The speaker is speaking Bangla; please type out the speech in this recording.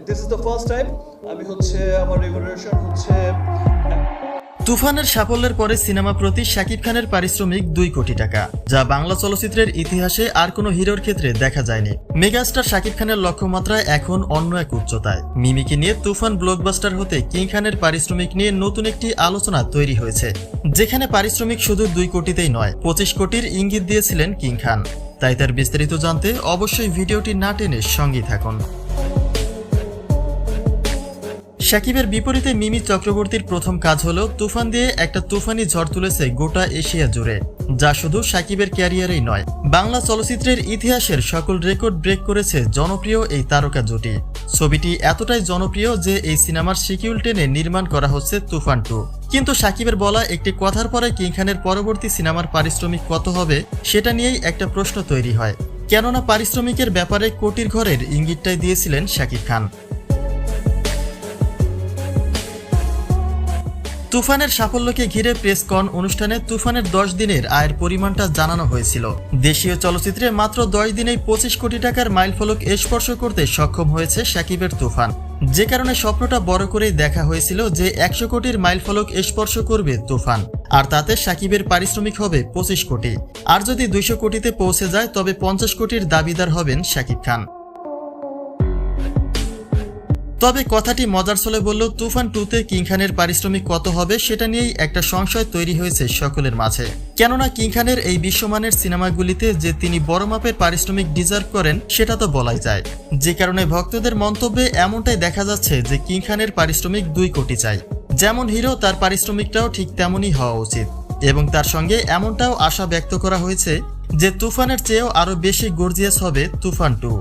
This is the first time আমি আমার রেমুনারেশন তুফানের সাফল্যের পরে সিনেমা প্রতি শাকিব খানের পারিশ্রমিক 2 কোটি টাকা, যা বাংলা চলচ্চিত্রের ইতিহাসে আর কোনো হিরোর ক্ষেত্রে দেখা যায়নি। মেগাস্টার শাকিব খানের লক্ষ্যমাত্রা এখন অন্য এক উচ্চতায়। মিমিকে নিয়ে তুফান ব্লকবাস্টার হতে কিং খানের পারিশ্রমিক নিয়ে নতুন একটি আলোচনা তৈরি হয়েছে, যেখানে পারিশ্রমিক শুধু 2 কোটিতেই নয় 25 কোটির ইঙ্গিত দিয়েছিলেন কিং খান। তাই তার বিস্তারিত জানতে অবশ্যই ভিডিওটি না টেনে সঙ্গেই থাকুন। শাকিবের বিপরীতে মিমি চক্রবর্তীর প্রথম কাজ হলো তুফান দিয়ে একটা তুফানি ঝড় তুলেছে গোটা এশিয়া জুড়ে, যা শুধু শাকিবের ক্যারিয়ারেই নয়, বাংলা চলচ্চিত্রের ইতিহাসের সকল রেকর্ড ব্রেক করেছে জনপ্রিয় এই তারকা জুটি। ছবিটি এতটাই জনপ্রিয় যে এই সিনেমার সিকিউল টেনে নির্মাণ করা হচ্ছে তুফান 2। কিন্তু শাকিবের বলা একটি কথার পরে কিং খানের পরবর্তী সিনেমার পারিশ্রমিক কত হবে সেটা নিয়েই একটা প্রশ্ন তৈরি হয়, কেননা পারিশ্রমিকের ব্যাপারে কোটির ঘরের ইঙ্গিতটাই দিয়েছিলেন শাকিব খান। তুফানের সাফল্যকে ঘিরে প্রেস কন অনুষ্ঠানে তুফানের 10 দিনের আয়ের পরিমাণটা জানানো হয়েছিল। দেশীয় চলচ্চিত্রে মাত্র 10 দিনেই 25 কোটি টাকার মাইলফলক স্পর্শ করতে সক্ষম হয়েছে শাকিবের তুফান, যে কারণে স্বপ্নটা বড় করেই দেখা হয়েছিল যে 100 কোটির মাইলফলক স্পর্শ করবে তুফান, আর তাতে শাকিবের পারিশ্রমিক হবে 25 কোটি। আর যদি 200 কোটিতে পৌঁছে যায় তবে 50 কোটির দাবিদার হবেন শাকিব খান। তবে কথাটি মজার ছলে বললেও তুফান 2তে কিং খানের পারিশ্রমিক কত হবে সেটা নিয়েই একটা সংশয় তৈরি হয়েছে সকলের মাঝে, কেননা কিং খানের এই বিশ্বমানের সিনেমাগুলিতে যে তিনি বড় মাপের পারিশ্রমিক ডিজার্ভ করেন সেটা তো বলাই যায়, যে কারণে ভক্তদের মন্তব্যে এমনটাই দেখা যাচ্ছে যে কিং খানের পারিশ্রমিক 2 কোটি চাই। যেমন হিরো তার পারিশ্রমিকটাও ঠিক তেমনই হওয়া উচিত, এবং তার সঙ্গে এমনটাও আশা ব্যক্ত করা হয়েছে যে তুফানের চেয়েও আরও বেশি গর্জিয়াস হবে তুফান 2।